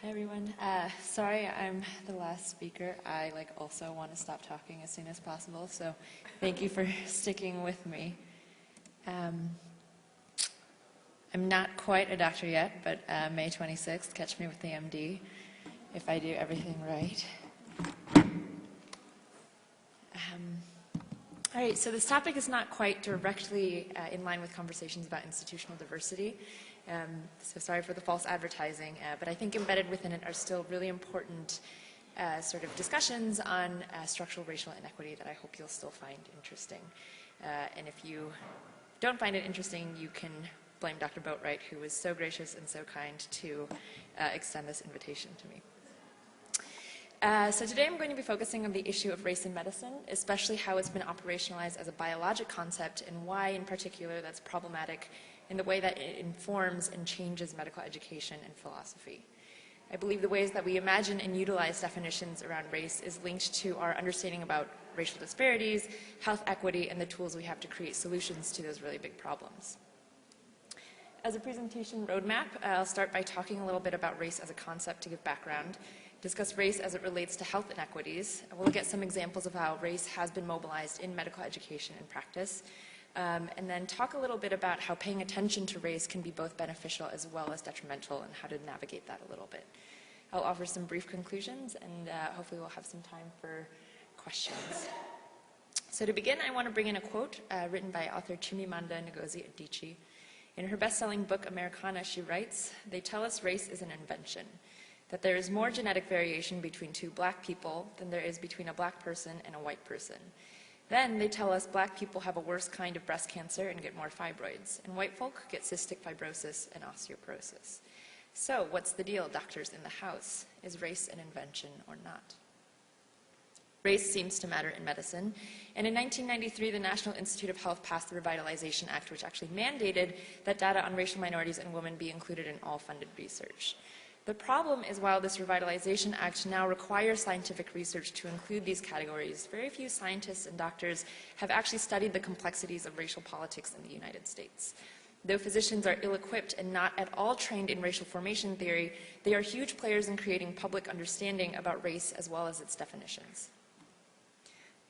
Hi everyone. Sorry I'm the last speaker. I also want to stop talking as soon as possible, so thank you for sticking with me. I'm not quite a doctor yet, but May 26th, catch me with the MD if I do everything right. All right, so this topic is not quite directly in line with conversations about institutional diversity. So sorry for the false advertising, but I think embedded within it are still really important sort of discussions on structural racial inequity that I hope you'll still find interesting. And if you don't find it interesting, you can blame Dr. Boatright, who was so gracious and so kind to extend this invitation to me. So today I'm going to be focusing on the issue of race in medicine, especially how it's been operationalized as a biologic concept and why in particular that's problematic in the way that it informs and changes medical education and philosophy. I believe the ways that we imagine and utilize definitions around race is linked to our understanding about racial disparities, health equity, and the tools we have to create solutions to those really big problems. As a presentation roadmap, I'll start by talking a little bit about race as a concept to give background, discuss race as it relates to health inequities. We'll look at some examples of how race has been mobilized in medical education and practice, and then talk a little bit about how paying attention to race can be both beneficial as well as detrimental and how to navigate that a little bit. I'll offer some brief conclusions and hopefully we'll have some time for questions. So to begin, I want to bring in a quote written by author Chimamanda Ngozi Adichie. In her best-selling book, Americana, she writes, "They tell us race is an invention, that there is more genetic variation between two black people than there is between a black person and a white person. Then they tell us black people have a worse kind of breast cancer and get more fibroids, and white folk get cystic fibrosis and osteoporosis. So what's the deal, doctors in the house? Is race an invention or not?" Race seems to matter in medicine, and in 1993 the National Institute of Health passed the Revitalization Act, which actually mandated that data on racial minorities and women be included in all funded research. The problem is, while this Revitalization Act now requires scientific research to include these categories, very few scientists and doctors have actually studied the complexities of racial politics in the United States. Though physicians are ill-equipped and not at all trained in racial formation theory, they are huge players in creating public understanding about race as well as its definitions.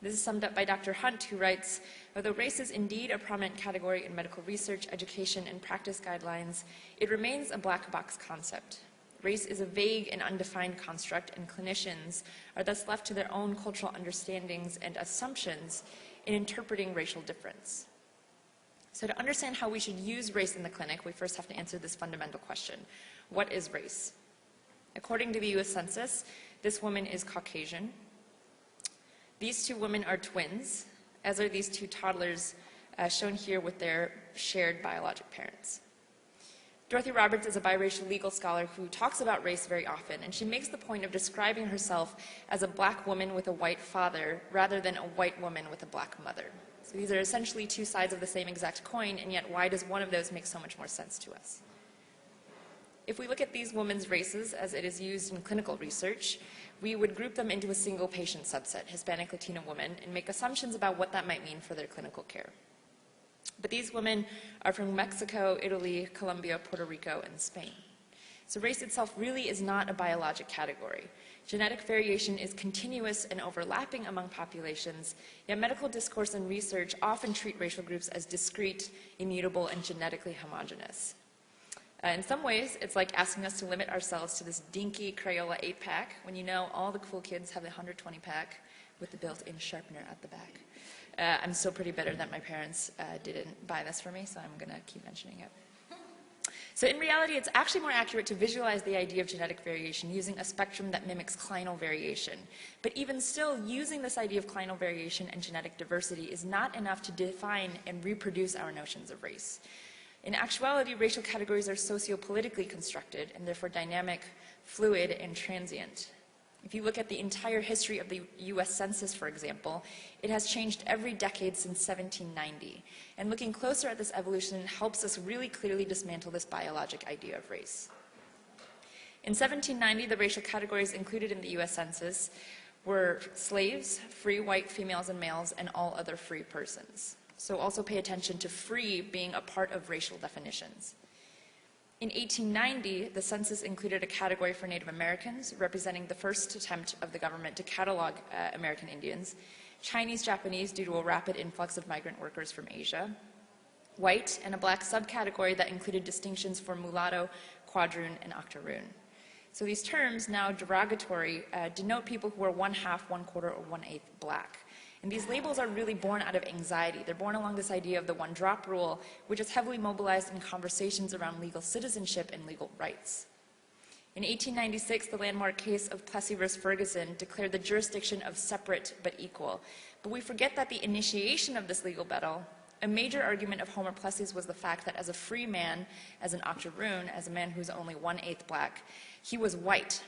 This is summed up by Dr. Hunt, who writes, "Although race is indeed a prominent category in medical research, education, and practice guidelines, it remains a black box concept. Race is a vague and undefined construct, and clinicians are thus left to their own cultural understandings and assumptions in interpreting racial difference." So to understand how we should use race in the clinic, we first have to answer this fundamental question. What is race? According to the US Census, this woman is Caucasian. These two women are twins, as are these two toddlers shown here with their shared biologic parents. Dorothy Roberts is a biracial legal scholar who talks about race very often, and she makes the point of describing herself as a black woman with a white father rather than a white woman with a black mother. So these are essentially two sides of the same exact coin, and yet why does one of those make so much more sense to us? If we look at these women's races as it is used in clinical research, we would group them into a single patient subset, Hispanic Latina women, and make assumptions about what that might mean for their clinical care. But these women are from Mexico, Italy, Colombia, Puerto Rico, and Spain. So race itself really is not a biologic category. Genetic variation is continuous and overlapping among populations, yet medical discourse and research often treat racial groups as discrete, immutable, and genetically homogeneous. In some ways, it's like asking us to limit ourselves to this dinky Crayola 8-pack when you know all the cool kids have the 120-pack with the built-in sharpener at the back. I'm still pretty bitter that my parents didn't buy this for me, so I'm going to keep mentioning it. So in reality, it's actually more accurate to visualize the idea of genetic variation using a spectrum that mimics clinal variation. But even still, using this idea of clinal variation and genetic diversity is not enough to define and reproduce our notions of race. In actuality, racial categories are sociopolitically constructed and therefore dynamic, fluid, and transient. If you look at the entire history of the US Census, for example, it has changed every decade since 1790. And looking closer at this evolution helps us really clearly dismantle this biologic idea of race. In 1790, the racial categories included in the US Census were slaves, free white females and males, and all other free persons. So also pay attention to free being a part of racial definitions. In 1890, the census included a category for Native Americans, representing the first attempt of the government to catalog American Indians, Chinese Japanese due to a rapid influx of migrant workers from Asia, white, and a black subcategory that included distinctions for mulatto, quadroon, and octoroon. So these terms, now derogatory, denote people who are 1/2, 1/4, or 1/8 black. And these labels are really born out of anxiety. They're born along this idea of the one-drop rule, which is heavily mobilized in conversations around legal citizenship and legal rights. In 1896, the landmark case of Plessy v. Ferguson declared the jurisdiction of separate but equal. But we forget that the initiation of this legal battle, a major argument of Homer Plessy's, was the fact that as a free man, as an octoroon, as a man who's only 1/8 black, he was white.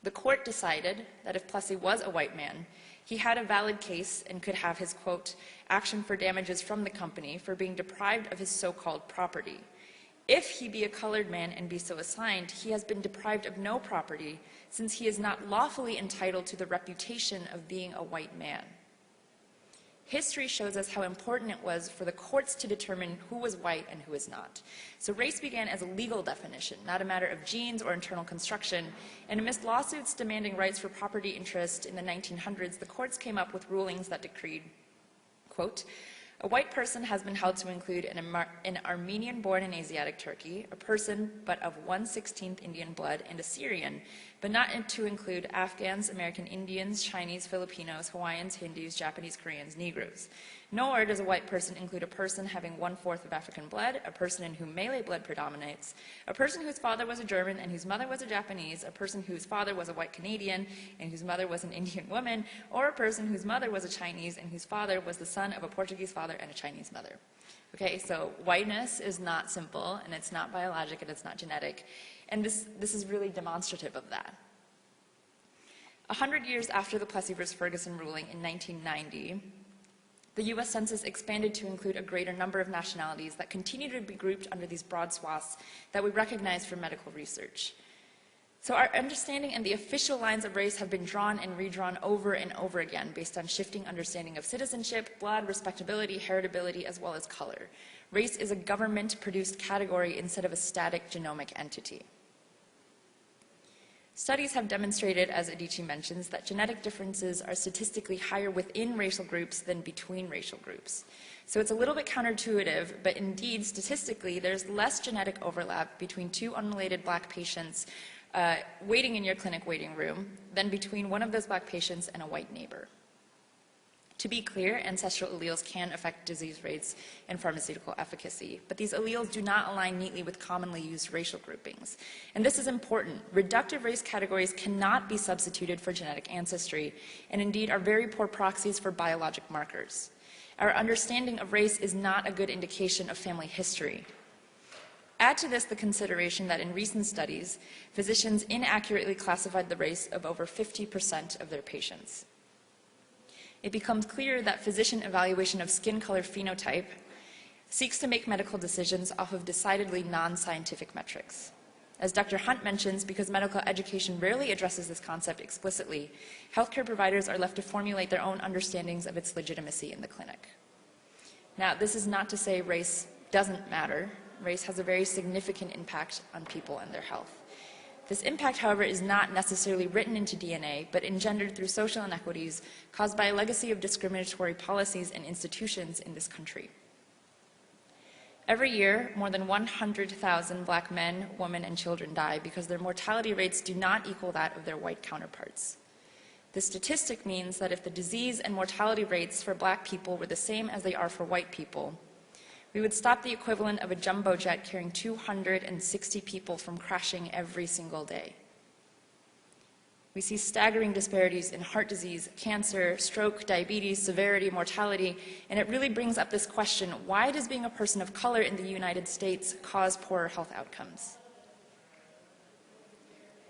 The court decided that if Plessy was a white man, he had a valid case and could have his, quote, action for damages from the company for being deprived of his so-called property. If he be a colored man and be so assigned, he has been deprived of no property, since he is not lawfully entitled to the reputation of being a white man. History shows us how important it was for the courts to determine who was white and who was not. So race began as a legal definition, not a matter of genes or internal construction, and amidst lawsuits demanding rights for property interest in the 1900s, the courts came up with rulings that decreed, quote, a white person has been held to include an Armenian born in Asiatic Turkey, a person but of 1/16 Indian blood, and a Syrian, but not to include Afghans, American Indians, Chinese, Filipinos, Hawaiians, Hindus, Japanese, Koreans, Negroes. Nor does a white person include a person having 1/4 of African blood, a person in whom Malay blood predominates, a person whose father was a German and whose mother was a Japanese, a person whose father was a white Canadian and whose mother was an Indian woman, or a person whose mother was a Chinese and whose father was the son of a Portuguese father and a Chinese mother. Okay, so whiteness is not simple, and it's not biologic, and it's not genetic, and this is really demonstrative of that. 100 years after the Plessy v. Ferguson ruling in 1990, the U.S. Census expanded to include a greater number of nationalities that continue to be grouped under these broad swaths that we recognize from medical research. So our understanding and the official lines of race have been drawn and redrawn over and over again based on shifting understanding of citizenship, blood, respectability, heritability, as well as color. Race is a government-produced category instead of a static genomic entity. Studies have demonstrated, as Adichie mentions, that genetic differences are statistically higher within racial groups than between racial groups. So it's a little bit counterintuitive, but indeed, statistically, there's less genetic overlap between two unrelated black patients waiting in your clinic waiting room than between one of those black patients and a white neighbor. To be clear, ancestral alleles can affect disease rates and pharmaceutical efficacy, but these alleles do not align neatly with commonly used racial groupings. And this is important. Reductive race categories cannot be substituted for genetic ancestry, and indeed are very poor proxies for biologic markers. Our understanding of race is not a good indication of family history. Add to this the consideration that in recent studies, physicians inaccurately classified the race of over 50% of their patients. It becomes clear that physician evaluation of skin color phenotype seeks to make medical decisions off of decidedly non-scientific metrics. As Dr. Hunt mentions, because medical education rarely addresses this concept explicitly, healthcare providers are left to formulate their own understandings of its legitimacy in the clinic. Now, this is not to say race doesn't matter. Race has a very significant impact on people and their health. This impact, however, is not necessarily written into DNA, but engendered through social inequities caused by a legacy of discriminatory policies and institutions in this country. Every year, more than 100,000 black men, women, and children die because their mortality rates do not equal that of their white counterparts. This statistic means that if the disease and mortality rates for black people were the same as they are for white people, we would stop the equivalent of a jumbo jet carrying 260 people from crashing every single day. We see staggering disparities in heart disease, cancer, stroke, diabetes, severity, mortality, and it really brings up this question: why does being a person of color in the United States cause poorer health outcomes?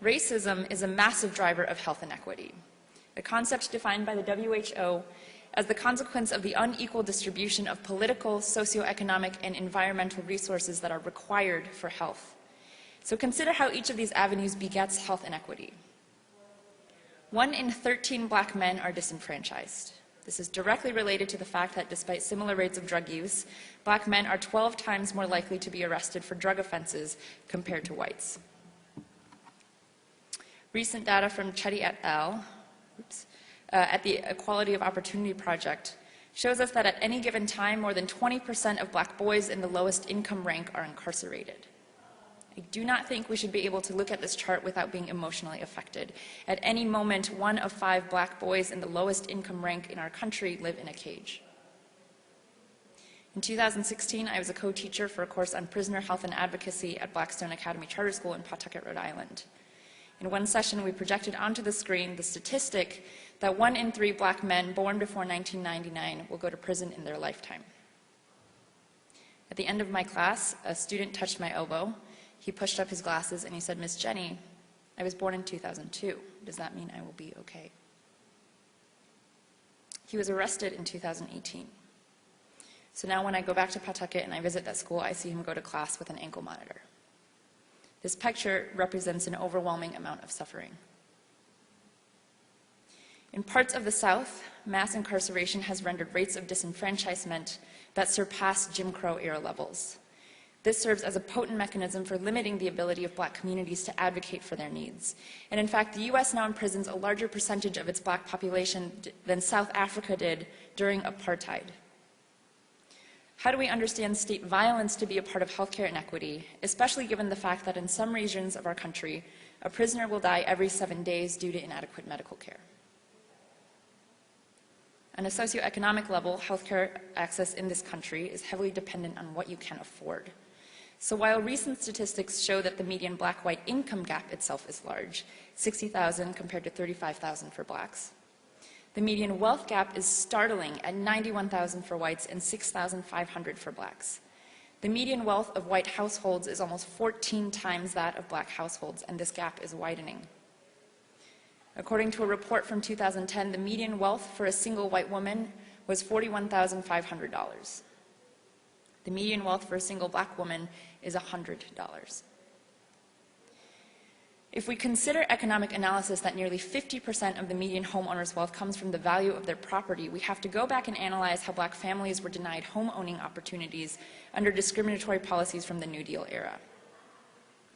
Racism is a massive driver of health inequity, a concept defined by the WHO as the consequence of the unequal distribution of political, socioeconomic, and environmental resources that are required for health. So consider how each of these avenues begets health inequity. 1 in 13 black men are disenfranchised. This is directly related to the fact that despite similar rates of drug use, black men are 12 times more likely to be arrested for drug offenses compared to whites. Recent data from Chetty et al. At the Equality of Opportunity Project shows us that at any given time, more than 20% of black boys in the lowest income rank are incarcerated. I do not think we should be able to look at this chart without being emotionally affected. At any moment, 1 of 5 black boys in the lowest income rank in our country live in a cage. In 2016, I was a co-teacher for a course on prisoner health and advocacy at Blackstone Academy Charter School in Pawtucket, Rhode Island. In one session, we projected onto the screen the statistic that 1 in 3 black men born before 1999 will go to prison in their lifetime. At the end of my class, a student touched my elbow. He pushed up his glasses and he said, "Miss Jenny, I was born in 2002. Does that mean I will be okay?" He was arrested in 2018. So now when I go back to Pawtucket and I visit that school, I see him go to class with an ankle monitor. This picture represents an overwhelming amount of suffering. In parts of the South, mass incarceration has rendered rates of disenfranchisement that surpass Jim Crow era levels. This serves as a potent mechanism for limiting the ability of black communities to advocate for their needs. And in fact, the US now imprisons a larger percentage of its black population than South Africa did during apartheid. How do we understand state violence to be a part of healthcare inequity, especially given the fact that in some regions of our country, a prisoner will die every 7 days due to inadequate medical care? On a socioeconomic level, healthcare access in this country is heavily dependent on what you can afford. So while recent statistics show that the median black-white income gap itself is large, $60,000 compared to $35,000 for blacks, the median wealth gap is startling at $91,000 for whites and $6,500 for blacks. The median wealth of white households is almost 14 times that of black households, and this gap is widening. According to a report from 2010, the median wealth for a single white woman was $41,500. The median wealth for a single black woman is $100. If we consider economic analysis that nearly 50% of the median homeowner's wealth comes from the value of their property, we have to go back and analyze how black families were denied home owning opportunities under discriminatory policies from the New Deal era.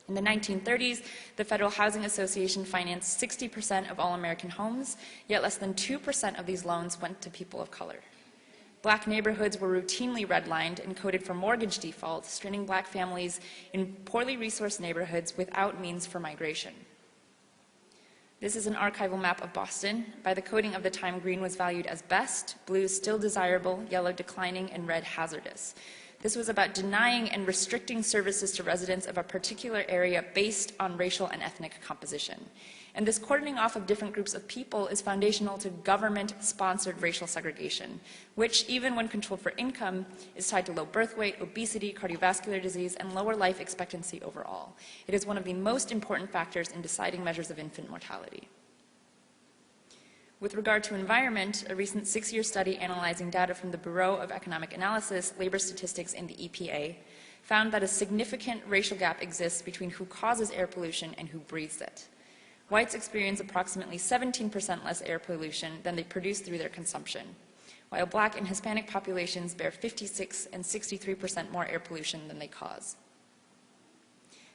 In the 1930s, the Federal Housing Association financed 60% of all American homes, yet less than 2% of these loans went to people of color. Black neighborhoods were routinely redlined and coded for mortgage default, stranding black families in poorly resourced neighborhoods without means for migration. This is an archival map of Boston. By the coding of the time, green was valued as best, blue still desirable, yellow declining, and red hazardous. This was about denying and restricting services to residents of a particular area based on racial and ethnic composition. And this cordoning off of different groups of people is foundational to government-sponsored racial segregation, which, even when controlled for income, is tied to low birth weight, obesity, cardiovascular disease, and lower life expectancy overall. It is one of the most important factors in deciding measures of infant mortality. With regard to environment, a recent 6-year study analyzing data from the Bureau of Economic Analysis, Labor Statistics, and the EPA found that a significant racial gap exists between who causes air pollution and who breathes it. Whites experience approximately 17% less air pollution than they produce through their consumption, while black and Hispanic populations bear 56% and 63% more air pollution than they cause.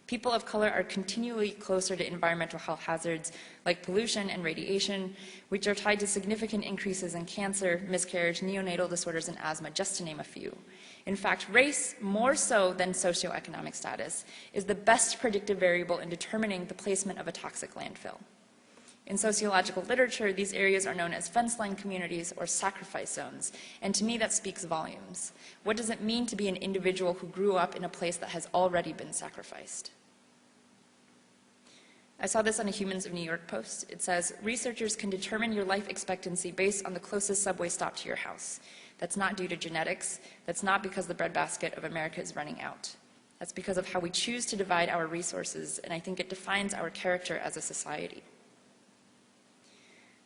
People of color are continually closer to environmental health hazards like pollution and radiation, which are tied to significant increases in cancer, miscarriage, neonatal disorders, and asthma, just to name a few. In fact, race, more so than socioeconomic status, is the best predictive variable in determining the placement of a toxic landfill. In sociological literature, these areas are known as fence-line communities or sacrifice zones, and to me that speaks volumes. What does it mean to be an individual who grew up in a place that has already been sacrificed? I saw this on a Humans of New York post. It says, researchers can determine your life expectancy based on the closest subway stop to your house. That's not due to genetics. That's not because the breadbasket of America is running out. That's because of how we choose to divide our resources, and I think it defines our character as a society.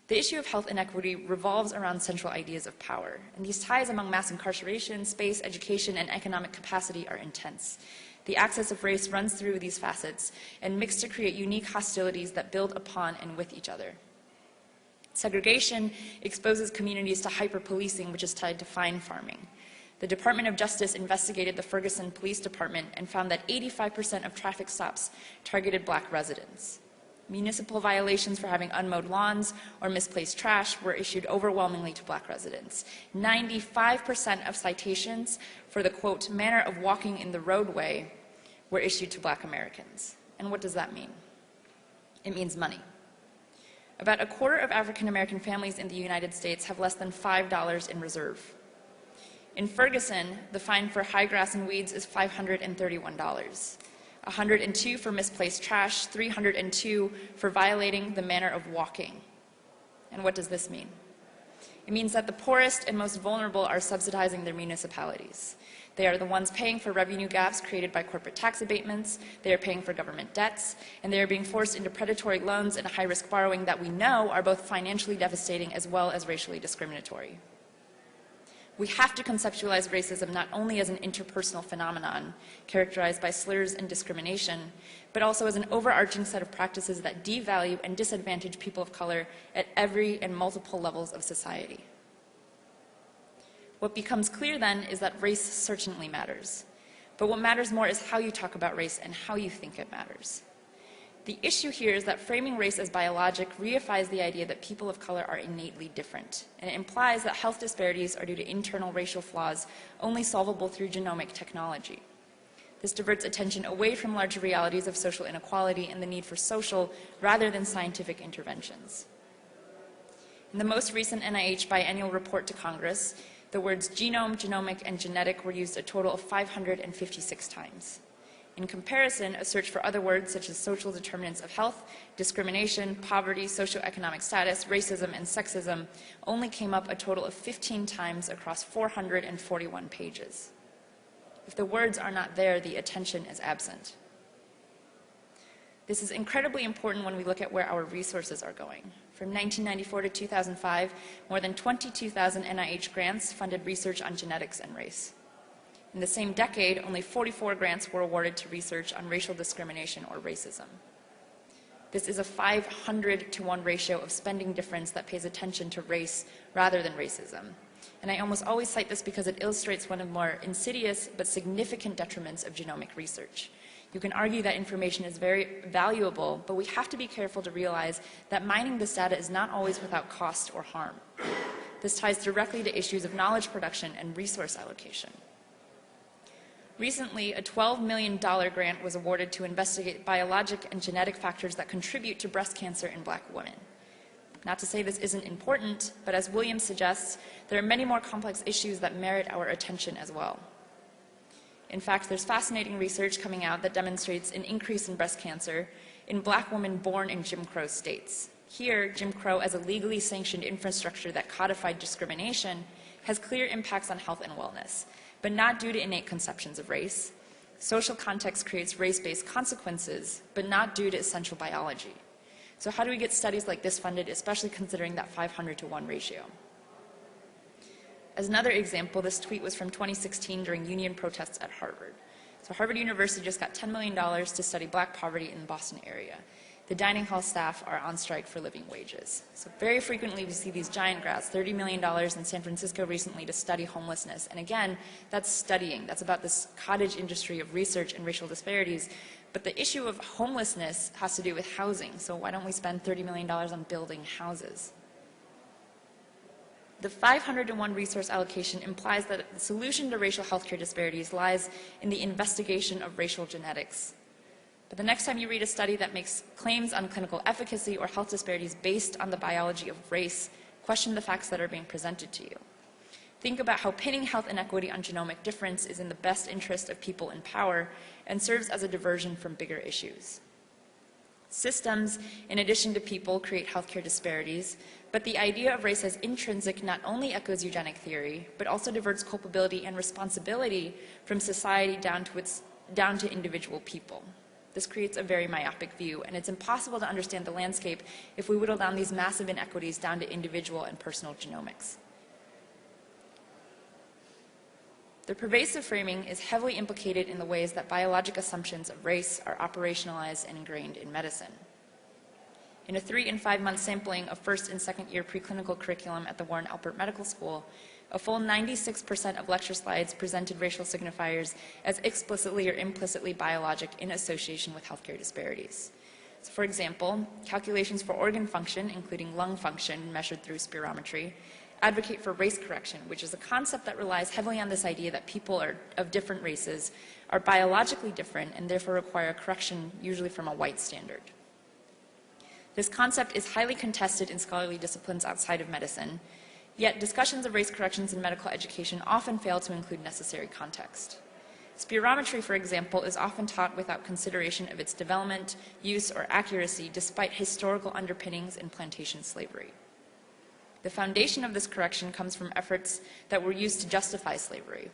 The issue of health inequity revolves around central ideas of power, and these ties among mass incarceration, space, education, and economic capacity are intense. The axis of race runs through these facets and mix to create unique hostilities that build upon and with each other. Segregation exposes communities to hyper-policing, which is tied to fine farming. The Department of Justice investigated the Ferguson Police Department and found that 85% of traffic stops targeted black residents. Municipal violations for having unmowed lawns or misplaced trash were issued overwhelmingly to black residents. 95% of citations for the, quote, manner of walking in the roadway were issued to black Americans. And what does that mean? It means money. About a quarter of African American families in the United States have less than $5 in reserve. In Ferguson, the fine for high grass and weeds is $531. 102 for misplaced trash, 302 for violating the manner of walking. And what does this mean? It means that the poorest and most vulnerable are subsidizing their municipalities. They are the ones paying for revenue gaps created by corporate tax abatements, they are paying for government debts, and they are being forced into predatory loans and high-risk borrowing that we know are both financially devastating as well as racially discriminatory. We have to conceptualize racism not only as an interpersonal phenomenon characterized by slurs and discrimination, but also as an overarching set of practices that devalue and disadvantage people of color at every and multiple levels of society. What becomes clear then is that race certainly matters, but what matters more is how you talk about race and how you think it matters. The issue here is that framing race as biologic reifies the idea that people of color are innately different, and it implies that health disparities are due to internal racial flaws only solvable through genomic technology. This diverts attention away from larger realities of social inequality and the need for social rather than scientific interventions. In the most recent NIH biannual report to Congress, the words genome, genomic, and genetic were used a total of 556 times. In comparison, a search for other words such as social determinants of health, discrimination, poverty, socioeconomic status, racism, and sexism only came up a total of 15 times across 441 pages. If the words are not there, the attention is absent. This is incredibly important when we look at where our resources are going. From 1994 to 2005, more than 22,000 NIH grants funded research on genetics and race. In the same decade, only 44 grants were awarded to research on racial discrimination or racism. This is a 500-to-1 ratio of spending difference that pays attention to race rather than racism. And I almost always cite this because it illustrates one of the more insidious but significant detriments of genomic research. You can argue that information is very valuable, but we have to be careful to realize that mining this data is not always without cost or harm. This ties directly to issues of knowledge production and resource allocation. Recently, a $12 million grant was awarded to investigate biologic and genetic factors that contribute to breast cancer in black women. Not to say this isn't important, but as Williams suggests, there are many more complex issues that merit our attention as well. In fact, there's fascinating research coming out that demonstrates an increase in breast cancer in black women born in Jim Crow states. Here, Jim Crow, as a legally sanctioned infrastructure that codified discrimination, has clear impacts on health and wellness, but not due to innate conceptions of race. Social context creates race-based consequences, but not due to essential biology. So how do we get studies like this funded, especially considering that 500-to-1 ratio? As another example, this tweet was from 2016 during union protests at Harvard. So Harvard University just got $10 million to study black poverty in the Boston area. The dining hall staff are on strike for living wages. So very frequently we see these giant graphs, $30 million in San Francisco recently to study homelessness. And again, that's studying. That's about this cottage industry of research and racial disparities. But the issue of homelessness has to do with housing. So why don't we spend $30 million on building houses? The 500-to-1 resource allocation implies that the solution to racial healthcare disparities lies in the investigation of racial genetics. But the next time you read a study that makes claims on clinical efficacy or health disparities based on the biology of race, question the facts that are being presented to you. Think about how pinning health inequity on genomic difference is in the best interest of people in power and serves as a diversion from bigger issues. Systems, in addition to people, create healthcare disparities, but the idea of race as intrinsic not only echoes eugenic theory, but also diverts culpability and responsibility from society down to individual people. This creates a very myopic view, and it's impossible to understand the landscape if we whittle down these massive inequities down to individual and personal genomics. The pervasive framing is heavily implicated in the ways that biologic assumptions of race are operationalized and ingrained in medicine. In a 3- and 5-month sampling of first and second year preclinical curriculum at the Warren Alpert Medical School, a full 96% of lecture slides presented racial signifiers as explicitly or implicitly biologic in association with healthcare disparities. So for example, calculations for organ function, including lung function measured through spirometry, advocate for race correction, which is a concept that relies heavily on this idea that people of different races are biologically different and therefore require correction usually from a white standard. This concept is highly contested in scholarly disciplines outside of medicine, yet discussions of race corrections in medical education often fail to include necessary context. Spirometry, for example, is often taught without consideration of its development, use, or accuracy despite historical underpinnings in plantation slavery. The foundation of this correction comes from efforts that were used to justify slavery.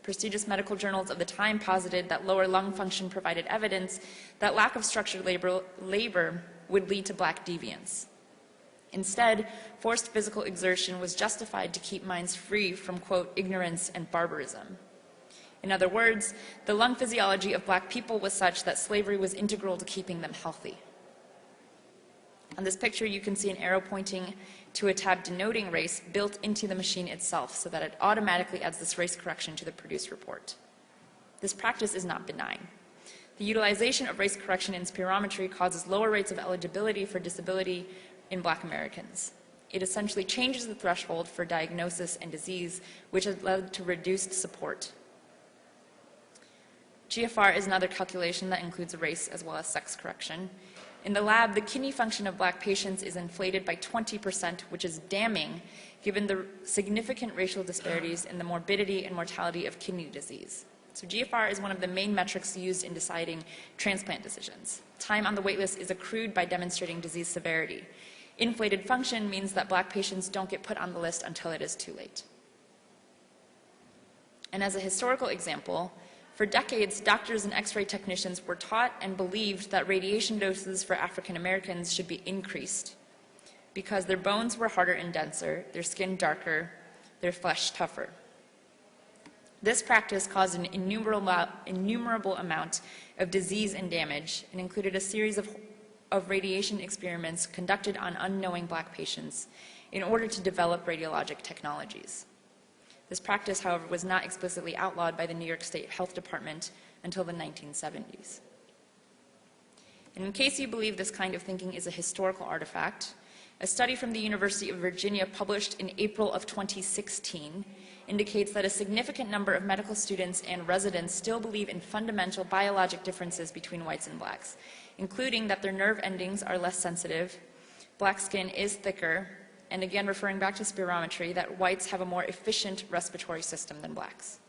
Prestigious medical journals of the time posited that lower lung function provided evidence that lack of structured labor would lead to black deviance. Instead, forced physical exertion was justified to keep minds free from, quote, ignorance and barbarism. In other words, the lung physiology of black people was such that slavery was integral to keeping them healthy. On this picture, you can see an arrow pointing to a tab denoting race built into the machine itself so that it automatically adds this race correction to the produced report. This practice is not benign. The utilization of race correction in spirometry causes lower rates of eligibility for disability in black Americans. It essentially changes the threshold for diagnosis and disease, which has led to reduced support. GFR is another calculation that includes race as well as sex correction. In the lab, the kidney function of black patients is inflated by 20%, which is damning given the significant racial disparities in the morbidity and mortality of kidney disease. So GFR is one of the main metrics used in deciding transplant decisions. Time on the waitlist is accrued by demonstrating disease severity. Inflated function means that black patients don't get put on the list until it is too late. And as a historical example, for decades, doctors and X-ray technicians were taught and believed that radiation doses for African Americans should be increased because their bones were harder and denser, their skin darker, their flesh tougher. This practice caused an innumerable amount of disease and damage and included a series of radiation experiments conducted on unknowing black patients in order to develop radiologic technologies. This practice, however, was not explicitly outlawed by the New York State Health Department until the 1970s. And in case you believe this kind of thinking is a historical artifact, a study from the University of Virginia published in April of 2016 indicates that a significant number of medical students and residents still believe in fundamental biologic differences between whites and blacks, including that their nerve endings are less sensitive, black skin is thicker, and again referring back to spirometry, that whites have a more efficient respiratory system than blacks.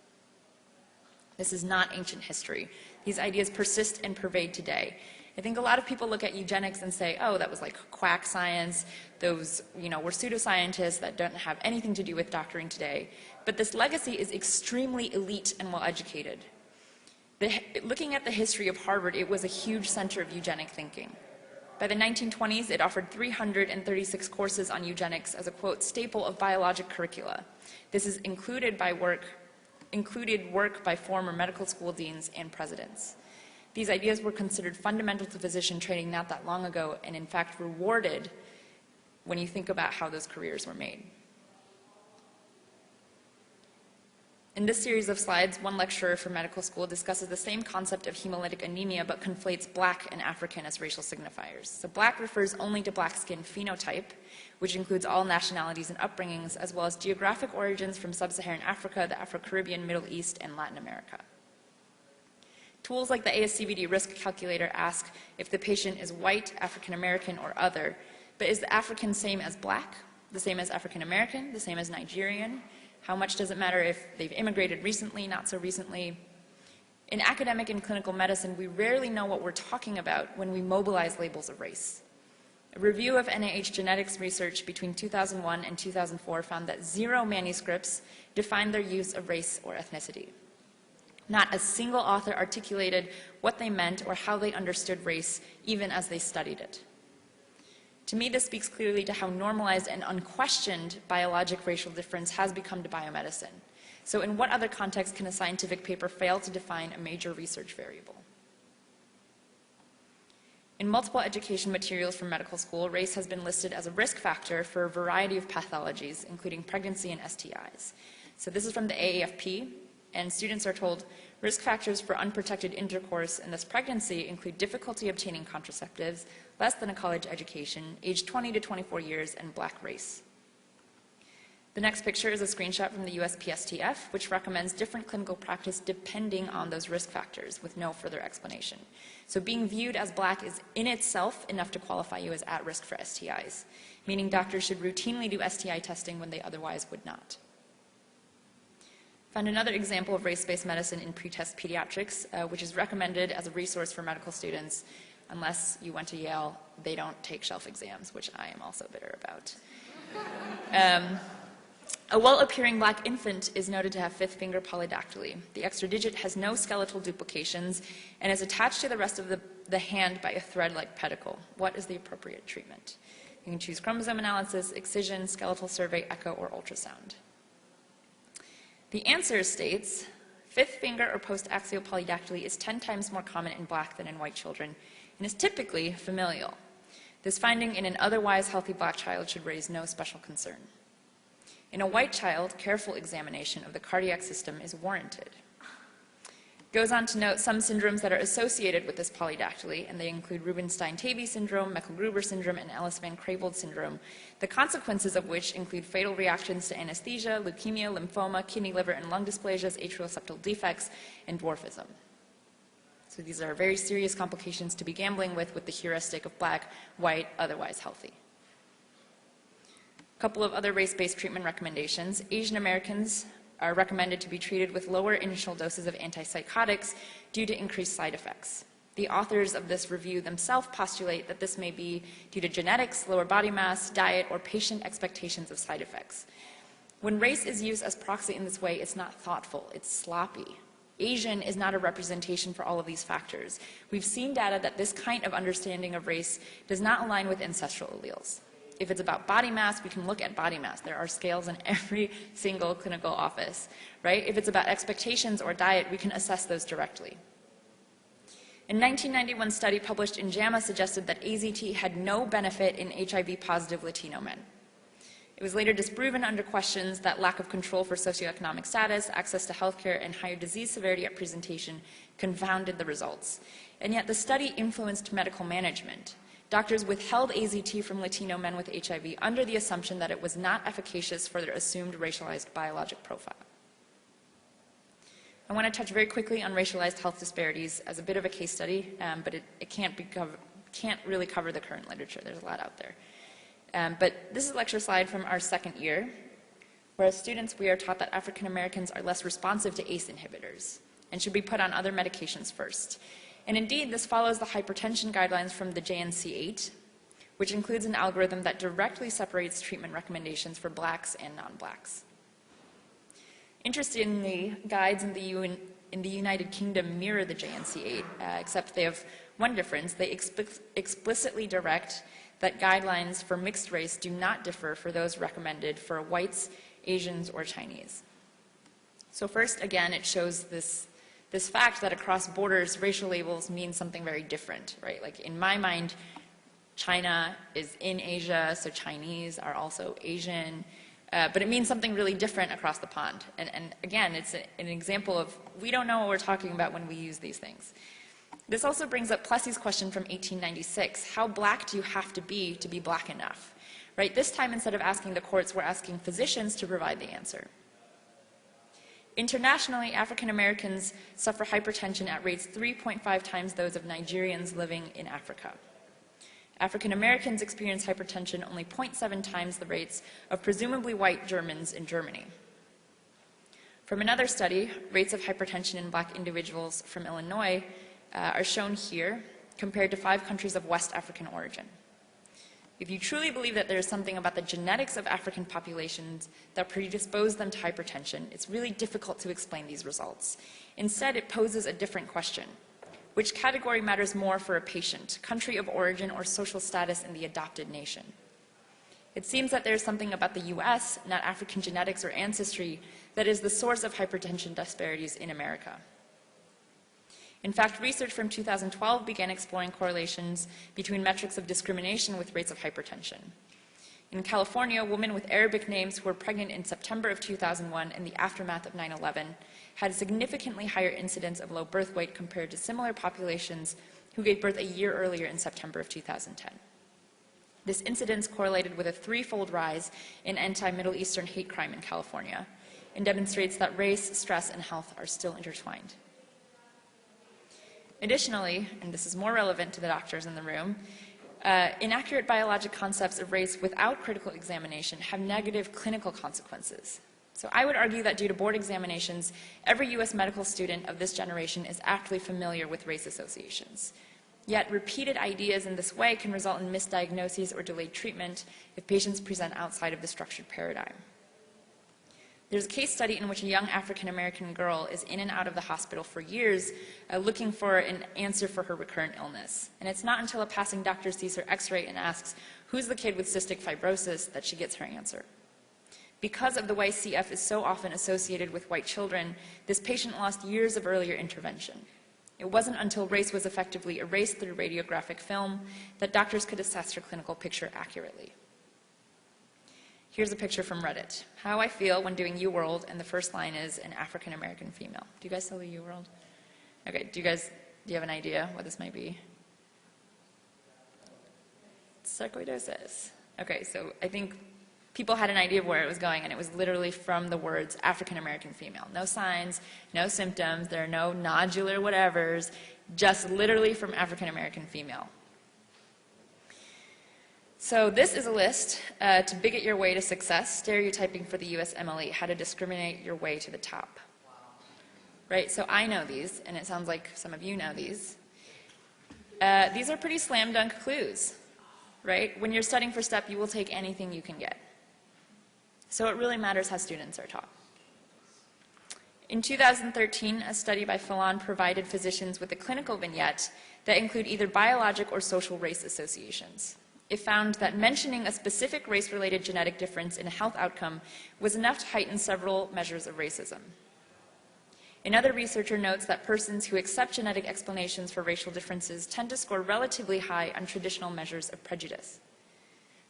This is not ancient history. These ideas persist and pervade today. I think a lot of people look at eugenics and say, oh, that was like quack science, those were pseudoscientists that don't have anything to do with doctoring today. But this legacy is extremely elite and well educated. Looking at the history of Harvard, it was a huge center of eugenic thinking. By the 1920s, it offered 336 courses on eugenics as a, quote, staple of biologic curricula. This is included work by former medical school deans and presidents. These ideas were considered fundamental to physician training not that long ago, and in fact rewarded when you think about how those careers were made. In this series of slides, one lecturer from medical school discusses the same concept of hemolytic anemia but conflates black and African as racial signifiers. So black refers only to black skin phenotype, which includes all nationalities and upbringings, as well as geographic origins from sub-Saharan Africa, the Afro-Caribbean, Middle East, and Latin America. Tools like the ASCVD risk calculator ask if the patient is white, African American, or other, but is the African same as black, the same as African American, the same as Nigerian? How much does it matter if they've immigrated recently, not so recently? In academic and clinical medicine, we rarely know what we're talking about when we mobilize labels of race. A review of NIH genetics research between 2001 and 2004 found that 0 manuscripts defined their use of race or ethnicity. Not a single author articulated what they meant or how they understood race, even as they studied it. To me, this speaks clearly to how normalized and unquestioned biologic racial difference has become to biomedicine. So in what other context can a scientific paper fail to define a major research variable? In multiple education materials for medical school, race has been listed as a risk factor for a variety of pathologies, including pregnancy and STIs. So this is from the AAFP, and students are told risk factors for unprotected intercourse in this pregnancy include difficulty obtaining contraceptives, less than a college education, age 20 to 24 years, and black race. The next picture is a screenshot from the USPSTF, which recommends different clinical practice depending on those risk factors with no further explanation. So being viewed as black is in itself enough to qualify you as at risk for STIs, meaning doctors should routinely do STI testing when they otherwise would not. Found another example of race-based medicine in pretest pediatrics, which is recommended as a resource for medical students. Unless you went to Yale, they don't take shelf exams, which I am also bitter about. A well-appearing black infant is noted to have fifth finger polydactyly. The extra digit has no skeletal duplications and is attached to the rest of the hand by a thread-like pedicle. What is the appropriate treatment? You can choose chromosome analysis, excision, skeletal survey, echo, or ultrasound. The answer states, fifth finger or post-axial polydactyly is 10 times more common in black than in white children and is typically familial. This finding in an otherwise healthy black child should raise no special concern. In a white child, careful examination of the cardiac system is warranted. Goes on to note some syndromes that are associated with this polydactyly, and they include Rubinstein-Tavy syndrome, Meckel-Gruber syndrome, and Ellis-Van Creveld syndrome, the consequences of which include fatal reactions to anesthesia, leukemia, lymphoma, kidney, liver, and lung dysplasias, atrial septal defects, and dwarfism. So these are very serious complications to be gambling with the heuristic of black, white, otherwise healthy. A couple of other race-based treatment recommendations. Asian Americans are recommended to be treated with lower initial doses of antipsychotics due to increased side effects. The authors of this review themselves postulate that this may be due to genetics, lower body mass, diet, or patient expectations of side effects. When race is used as proxy in this way, it's not thoughtful, it's sloppy. Asian is not a representation for all of these factors. We've seen data that this kind of understanding of race does not align with ancestral alleles. If it's about body mass, we can look at body mass. There are scales in every single clinical office, right? If it's about expectations or diet, we can assess those directly. A 1991 study published in JAMA suggested that AZT had no benefit in HIV-positive Latino men. It was later disproven under questions that lack of control for socioeconomic status, access to healthcare, and higher disease severity at presentation confounded the results. And yet the study influenced medical management. Doctors withheld AZT from Latino men with HIV under the assumption that it was not efficacious for their assumed racialized biologic profile. I want to touch very quickly on racialized health disparities as a bit of a case study, but it can't really cover the current literature. There's a lot out there. But this is a lecture slide from our second year, where as students we are taught that African Americans are less responsive to ACE inhibitors and should be put on other medications first. And indeed, this follows the hypertension guidelines from the JNC8, which includes an algorithm that directly separates treatment recommendations for blacks and non-blacks. Interestingly, guides in the United Kingdom mirror the JNC8, except they have one difference. They explicitly direct that guidelines for mixed race do not differ for those recommended for whites, Asians, or Chinese. So first, again, it shows this fact that across borders, racial labels mean something very different, right? Like in my mind, China is in Asia, so Chinese are also Asian, but it means something really different across the pond. And again, it's an example of we don't know what we're talking about when we use these things. This also brings up Plessy's question from 1896, how black do you have to be black enough? Right? This time, instead of asking the courts, we're asking physicians to provide the answer. Internationally, African Americans suffer hypertension at rates 3.5 times those of Nigerians living in Africa. African Americans experience hypertension only 0.7 times the rates of presumably white Germans in Germany. From another study, rates of hypertension in black individuals from Illinois are shown here compared to 5 countries of West African origin. If you truly believe that there is something about the genetics of African populations that predispose them to hypertension, it's really difficult to explain these results. Instead, it poses a different question. Which category matters more for a patient, country of origin or social status in the adopted nation? It seems that there is something about the US, not African genetics or ancestry, that is the source of hypertension disparities in America. In fact, research from 2012 began exploring correlations between metrics of discrimination with rates of hypertension. In California, women with Arabic names who were pregnant in September of 2001 in the aftermath of 9/11 had a significantly higher incidence of low birth weight compared to similar populations who gave birth a year earlier in September of 2010. This incidence correlated with a threefold rise in anti-Middle Eastern hate crime in California and demonstrates that race, stress, and health are still intertwined. Additionally, and this is more relevant to the doctors in the room, inaccurate biologic concepts of race without critical examination have negative clinical consequences. So I would argue that due to board examinations, every U.S. medical student of this generation is actually familiar with race associations. Yet repeated ideas in this way can result in misdiagnoses or delayed treatment if patients present outside of the structured paradigm. There's a case study in which a young African-American girl is in and out of the hospital for years looking for an answer for her recurrent illness. And it's not until a passing doctor sees her x-ray and asks, "Who's the kid with cystic fibrosis?" that she gets her answer. Because of the way CF is so often associated with white children, this patient lost years of earlier intervention. It wasn't until race was effectively erased through radiographic film that doctors could assess her clinical picture accurately. Here's a picture from Reddit. How I feel when doing UWorld, and the first line is an African-American female. Do you guys still do UWorld? Okay, do you have an idea what this might be? Sarcoidosis. Okay, so I think people had an idea of where it was going, and it was literally from the words African-American female. No signs, no symptoms, there are no nodular whatevers, just literally from African-American female. So this is a list to bigot your way to success, stereotyping for the US MLE, how to discriminate your way to the top. Right, so I know these, and it sounds like some of you know these. These are pretty slam dunk clues, right? When you're studying for STEP, you will take anything you can get. So it really matters how students are taught. In 2013, a study by Fallon provided physicians with a clinical vignette that include either biologic or social race associations. It found that mentioning a specific race-related genetic difference in a health outcome was enough to heighten several measures of racism. Another researcher notes that persons who accept genetic explanations for racial differences tend to score relatively high on traditional measures of prejudice.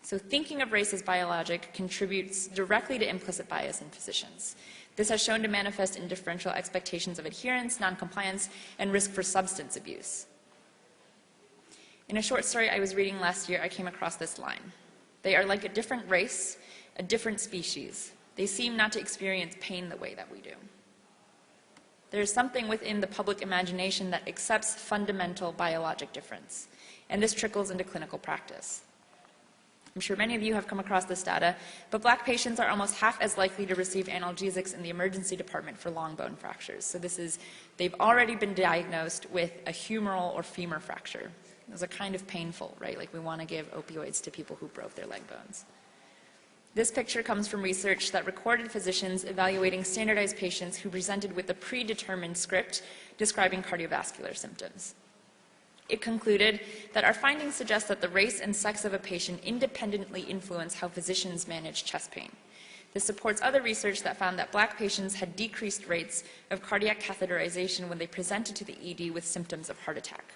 So thinking of race as biologic contributes directly to implicit bias in physicians. This has shown to manifest in differential expectations of adherence, noncompliance, and risk for substance abuse. In a short story I was reading last year, I came across this line. They are like a different race, a different species. They seem not to experience pain the way that we do. There is something within the public imagination that accepts fundamental biologic difference, and this trickles into clinical practice. I'm sure many of you have come across this data, but black patients are almost half as likely to receive analgesics in the emergency department for long bone fractures. So they've already been diagnosed with a humeral or femur fracture. Those are kind of painful, right? Like we want to give opioids to people who broke their leg bones. This picture comes from research that recorded physicians evaluating standardized patients who presented with a predetermined script describing cardiovascular symptoms. It concluded that our findings suggest that the race and sex of a patient independently influence how physicians manage chest pain. This supports other research that found that black patients had decreased rates of cardiac catheterization when they presented to the ED with symptoms of heart attack.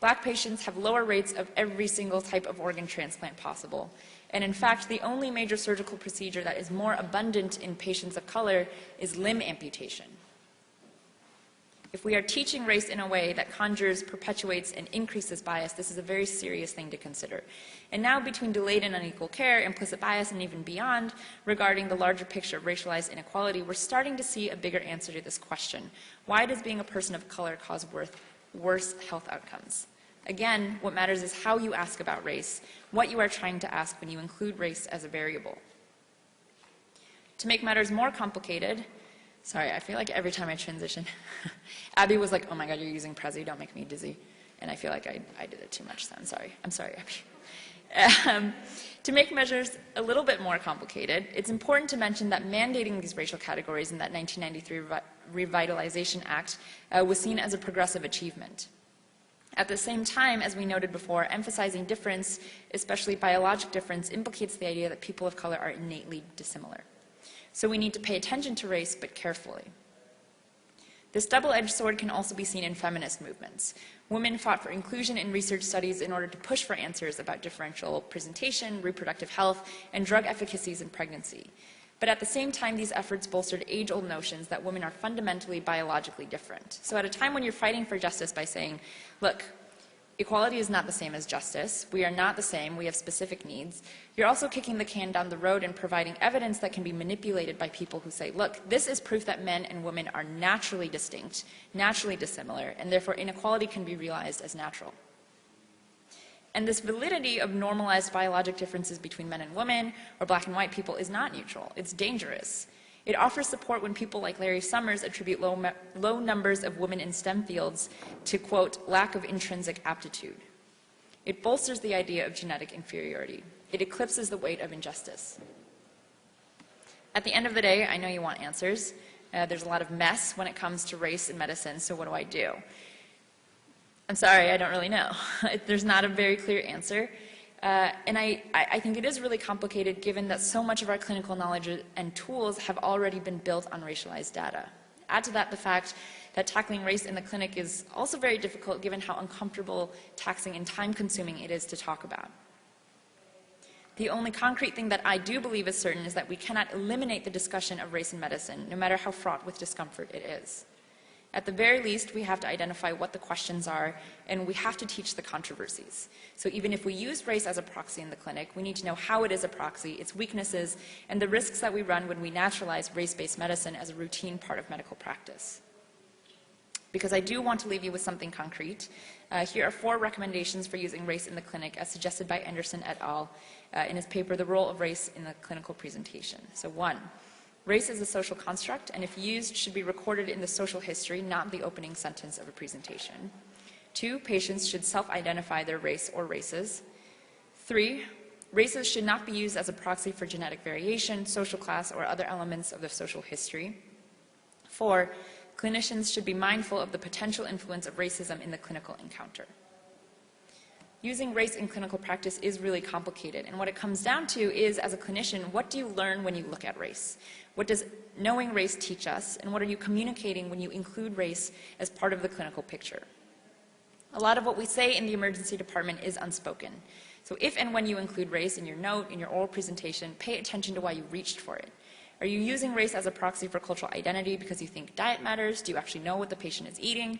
Black patients have lower rates of every single type of organ transplant possible. And in fact, the only major surgical procedure that is more abundant in patients of color is limb amputation. If we are teaching race in a way that conjures, perpetuates, and increases bias, this is a very serious thing to consider. And now between delayed and unequal care, implicit bias, and even beyond, regarding the larger picture of racialized inequality, we're starting to see a bigger answer to this question. Why does being a person of color cause worse health outcomes? Again, what matters is how you ask about race, what you are trying to ask when you include race as a variable. To make matters more complicated, sorry, I feel like every time I transition, Abbie was like, "Oh my God, you're using Prezi, don't make me dizzy." And I feel like I did it too much, so I'm sorry, Abbie. To make measures a little bit more complicated, it's important to mention that mandating these racial categories in that 1993 Revitalization Act was seen as a progressive achievement. At the same time, as we noted before, emphasizing difference, especially biologic difference, implicates the idea that people of color are innately dissimilar. So we need to pay attention to race, but carefully. This double-edged sword can also be seen in feminist movements. Women fought for inclusion in research studies in order to push for answers about differential presentation, reproductive health, and drug efficacies in pregnancy. But at the same time, these efforts bolstered age-old notions that women are fundamentally biologically different. So at a time when you're fighting for justice by saying, look, equality is not the same as justice, we are not the same, we have specific needs, you're also kicking the can down the road and providing evidence that can be manipulated by people who say, look, this is proof that men and women are naturally distinct, naturally dissimilar, and therefore inequality can be realized as natural. And this validity of normalized biologic differences between men and women, or black and white people, is not neutral. It's dangerous. It offers support when people like Larry Summers attribute low numbers of women in STEM fields to, quote, lack of intrinsic aptitude. It bolsters the idea of genetic inferiority. It eclipses the weight of injustice. At the end of the day, I know you want answers. There's a lot of mess when it comes to race in medicine, so what do I do? I'm sorry, I don't really know. There's not a very clear answer. And I think it is really complicated given that so much of our clinical knowledge and tools have already been built on racialized data. Add to that the fact that tackling race in the clinic is also very difficult given how uncomfortable, taxing, and time-consuming it is to talk about. The only concrete thing that I do believe is certain is that we cannot eliminate the discussion of race in medicine, no matter how fraught with discomfort it is. At the very least, we have to identify what the questions are, and we have to teach the controversies. So even if we use race as a proxy in the clinic, we need to know how it is a proxy, its weaknesses, and the risks that we run when we naturalize race-based medicine as a routine part of medical practice. Because I do want to leave you with something concrete. Here are 4 recommendations for using race in the clinic as suggested by Anderson et al. In his paper, The Role of Race in the Clinical Presentation. So 1. Race is a social construct, and if used, should be recorded in the social history, not the opening sentence of a presentation. 2, patients should self-identify their race or races. 3, races should not be used as a proxy for genetic variation, social class, or other elements of the social history. 4, clinicians should be mindful of the potential influence of racism in the clinical encounter. Using race in clinical practice is really complicated, and what it comes down to is, as a clinician, what do you learn when you look at race? What does knowing race teach us, and what are you communicating when you include race as part of the clinical picture? A lot of what we say in the emergency department is unspoken. So if and when you include race in your note, in your oral presentation, pay attention to why you reached for it. Are you using race as a proxy for cultural identity because you think diet matters? Do you actually know what the patient is eating?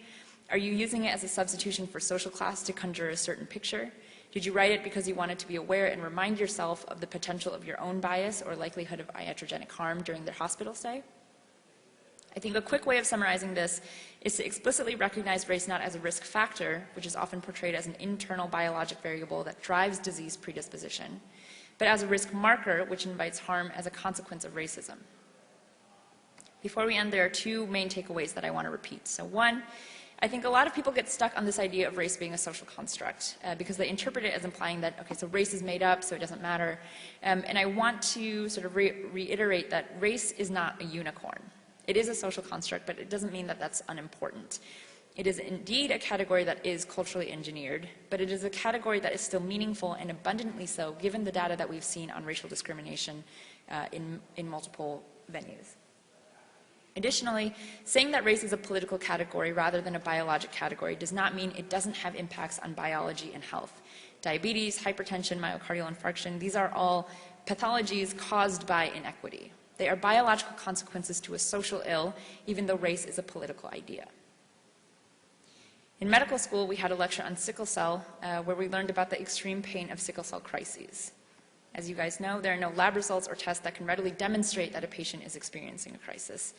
Are you using it as a substitution for social class to conjure a certain picture? Did you write it because you wanted to be aware and remind yourself of the potential of your own bias or likelihood of iatrogenic harm during their hospital stay? I think a quick way of summarizing this is to explicitly recognize race not as a risk factor, which is often portrayed as an internal biologic variable that drives disease predisposition, but as a risk marker which invites harm as a consequence of racism. Before we end, there are 2 main takeaways that I want to repeat. So 1, I think a lot of people get stuck on this idea of race being a social construct because they interpret it as implying that, okay, so race is made up, so it doesn't matter. And I want to sort of reiterate that race is not a unicorn. It is a social construct, but it doesn't mean that that's unimportant. It is indeed a category that is culturally engineered, but it is a category that is still meaningful and abundantly so given the data that we've seen on racial discrimination in multiple venues. Additionally, saying that race is a political category rather than a biologic category does not mean it doesn't have impacts on biology and health. Diabetes, hypertension, myocardial infarction, these are all pathologies caused by inequity. They are biological consequences to a social ill, even though race is a political idea. In medical school, we had a lecture on sickle cell where we learned about the extreme pain of sickle cell crises. As you guys know, there are no lab results or tests that can readily demonstrate that a patient is experiencing a crisis.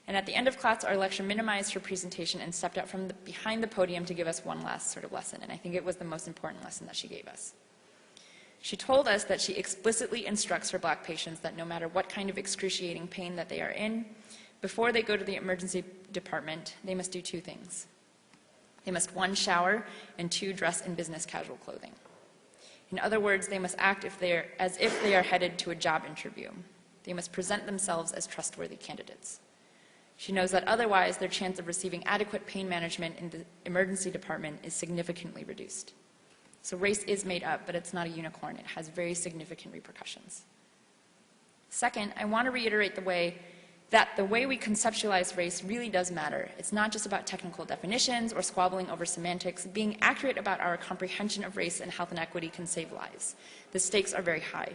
And at the end of class, our lecturer minimized her presentation and stepped out from behind the podium to give us one last sort of lesson, and I think it was the most important lesson that she gave us. She told us that she explicitly instructs her black patients that no matter what kind of excruciating pain that they are in, before they go to the emergency department, they must do 2 things. They must 1, shower, and 2, dress in business casual clothing. In other words, they must act as if they are headed to a job interview. They must present themselves as trustworthy candidates. She knows that otherwise their chance of receiving adequate pain management in the emergency department is significantly reduced. So race is made up, but it's not a unicorn. It has very significant repercussions. Second, I want to reiterate the way that the way we conceptualize race really does matter. It's not just about technical definitions or squabbling over semantics. Being accurate about our comprehension of race and health inequity can save lives. The stakes are very high.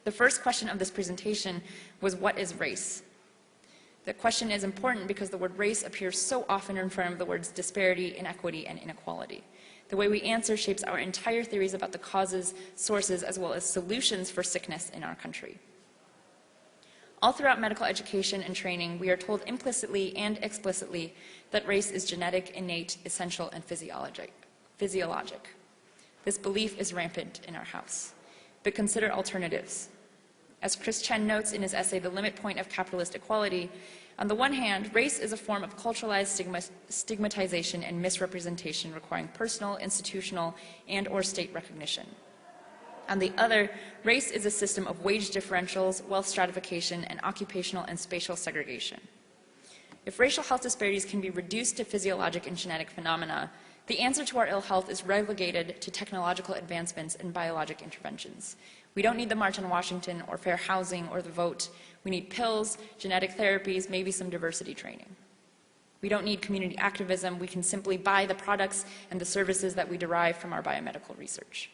The first question of this presentation was, what is race? The question is important because the word race appears so often in front of the words disparity, inequity, and inequality. The way we answer shapes our entire theories about the causes, sources, as well as solutions for sickness in our country. All throughout medical education and training, we are told implicitly and explicitly that race is genetic, innate, essential, and physiologic. This belief is rampant in our house. But consider alternatives. As Chris Chen notes in his essay, The Limit Point of Capitalist Equality, on the one hand, race is a form of culturalized stigmatization and misrepresentation requiring personal, institutional, and/or state recognition. On the other, race is a system of wage differentials, wealth stratification, and occupational and spatial segregation. If racial health disparities can be reduced to physiologic and genetic phenomena, the answer to our ill health is relegated to technological advancements and biologic interventions. We don't need the March on Washington or fair housing or the vote. We need pills, genetic therapies, maybe some diversity training. We don't need community activism. We can simply buy the products and the services that we derive from our biomedical research.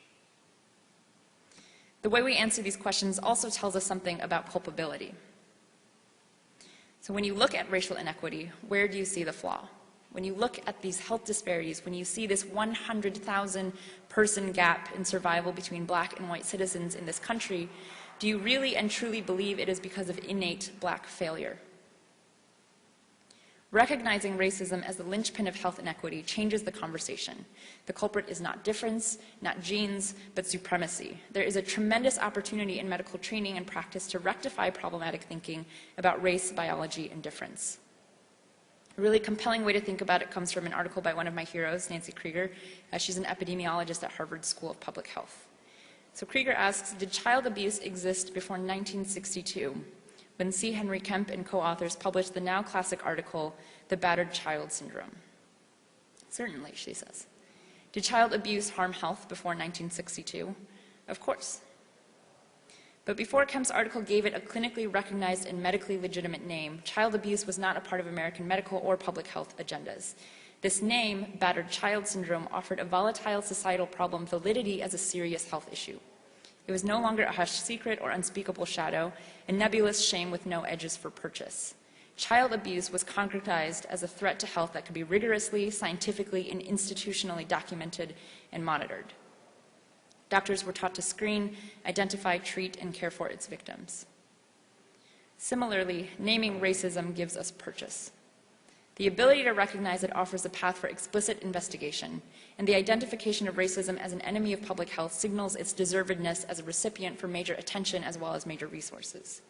The way we answer these questions also tells us something about culpability. So when you look at racial inequity, where do you see the flaw? When you look at these health disparities, when you see this 100,000 person gap in survival between black and white citizens in this country, do you really and truly believe it is because of innate black failure? Recognizing racism as the linchpin of health inequity changes the conversation. The culprit is not difference, not genes, but supremacy. There is a tremendous opportunity in medical training and practice to rectify problematic thinking about race, biology, and difference. A really compelling way to think about it comes from an article by one of my heroes, Nancy Krieger. She's an epidemiologist at Harvard School of Public Health. So Krieger asks, did child abuse exist before 1962, when C. Henry Kemp and co-authors published the now classic article, The Battered Child Syndrome? Certainly, she says. Did child abuse harm health before 1962? Of course. But before Kemp's article gave it a clinically recognized and medically legitimate name, child abuse was not a part of American medical or public health agendas. This name, battered child syndrome, offered a volatile societal problem validity as a serious health issue. It was no longer a hushed secret or unspeakable shadow, a nebulous shame with no edges for purchase. Child abuse was concretized as a threat to health that could be rigorously, scientifically, and institutionally documented and monitored. Doctors were taught to screen, identify, treat, and care for its victims. Similarly, naming racism gives us purchase. The ability to recognize it offers a path for explicit investigation, and the identification of racism as an enemy of public health signals its deservedness as a recipient for major attention as well as major resources.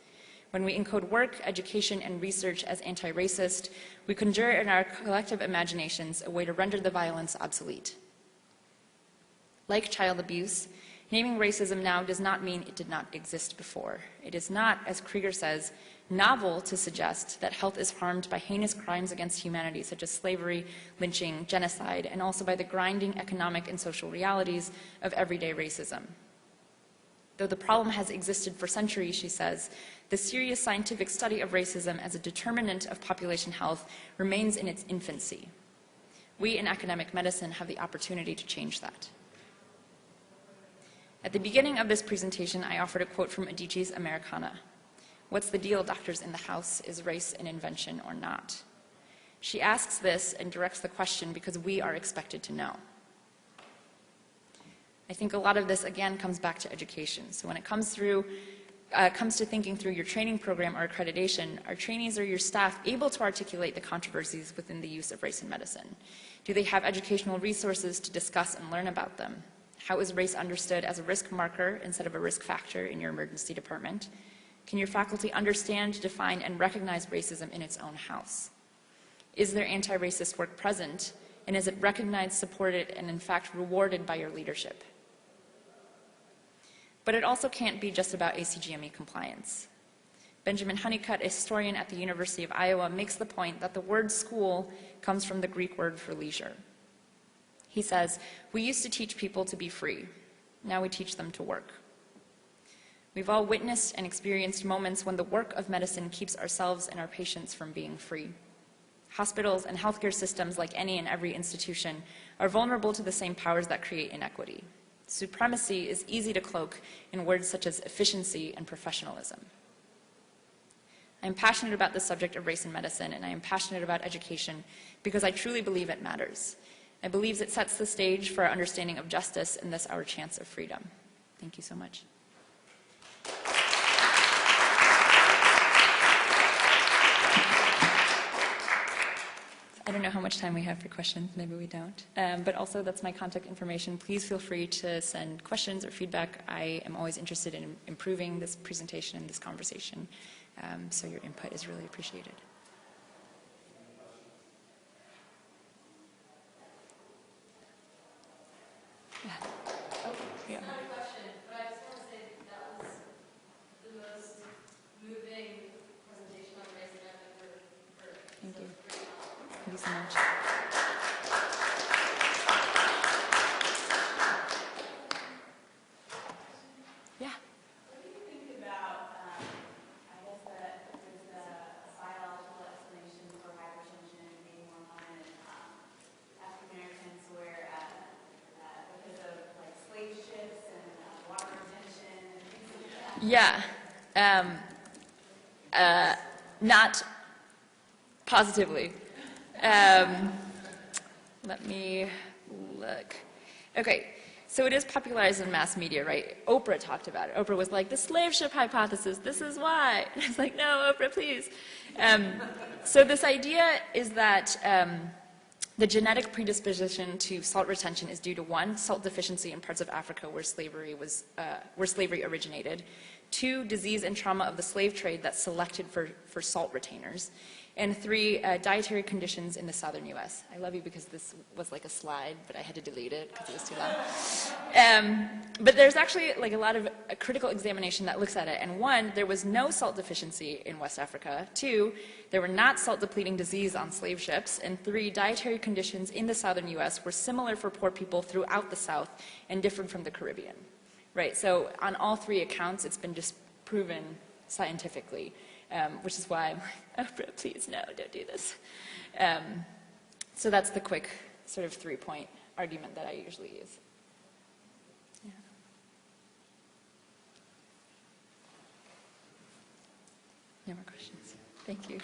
When we encode work, education, and research as anti-racist, we conjure in our collective imaginations a way to render the violence obsolete. Like child abuse, naming racism now does not mean it did not exist before. It is not, as Krieger says, novel to suggest that health is harmed by heinous crimes against humanity such as slavery, lynching, genocide, and also by the grinding economic and social realities of everyday racism. Though the problem has existed for centuries, she says, the serious scientific study of racism as a determinant of population health remains in its infancy. We in academic medicine have the opportunity to change that. At the beginning of this presentation, I offered a quote from Adici's Americana. What's the deal, doctors in the house? Is race an invention or not? She asks this and directs the question because we are expected to know. I think a lot of this, again, comes back to education. So when it comes to thinking through your training program or accreditation, are trainees or your staff able to articulate the controversies within the use of race in medicine? Do they have educational resources to discuss and learn about them? How is race understood as a risk marker instead of a risk factor in your emergency department? Can your faculty understand, define, and recognize racism in its own house? Is there anti-racist work present, and is it recognized, supported, and in fact rewarded by your leadership? But it also can't be just about ACGME compliance. Benjamin Honeycutt, a historian at the University of Iowa, makes the point that the word school comes from the Greek word for leisure. He says, we used to teach people to be free. Now we teach them to work. We've all witnessed and experienced moments when the work of medicine keeps ourselves and our patients from being free. Hospitals and healthcare systems, like any and every institution, are vulnerable to the same powers that create inequity. Supremacy is easy to cloak in words such as efficiency and professionalism. I am passionate about the subject of race in medicine, and I am passionate about education because I truly believe it matters. I believe it sets the stage for our understanding of justice and thus our chance of freedom. Thank you so much. I don't know how much time we have for questions, maybe we don't. But also, that's my contact information. Please feel free to send questions or feedback. I am always interested in improving this presentation and this conversation, so your input is really appreciated. Yeah. Oh, yeah. It's not a question, but I just want to say that was the most moving presentation on race that I've ever heard. Thank you. Thank you so much. Yeah. What do you think about, I guess that there's a biological explanation for hypertension being more common in African Americans where because of like slave ships and water retention and things like that? Yeah. Not positively. Let me look. Okay, so it is popularized in mass media, right? Oprah talked about it. Oprah was like, the slave ship hypothesis, this is why. And it's like, no, Oprah, please. So this idea is that the genetic predisposition to salt retention is due to 1, salt deficiency in parts of Africa where slavery originated, 2, disease and trauma of the slave trade that selected for salt retainers, and 3, dietary conditions in the southern U.S. I love you because this was like a slide, but I had to delete it because it was too long. But there's actually like a lot of critical examination that looks at it. And 1, there was no salt deficiency in West Africa. 2, there were not salt-depleting disease on slave ships. And 3, dietary conditions in the southern U.S. were similar for poor people throughout the South and different from the Caribbean. Right? So on all 3 accounts, it's been just proven scientifically. Which is why I'm like, Oprah, please, no, don't do this. So that's the quick sort of 3-point argument that I usually use. Yeah. No more questions. Thank you.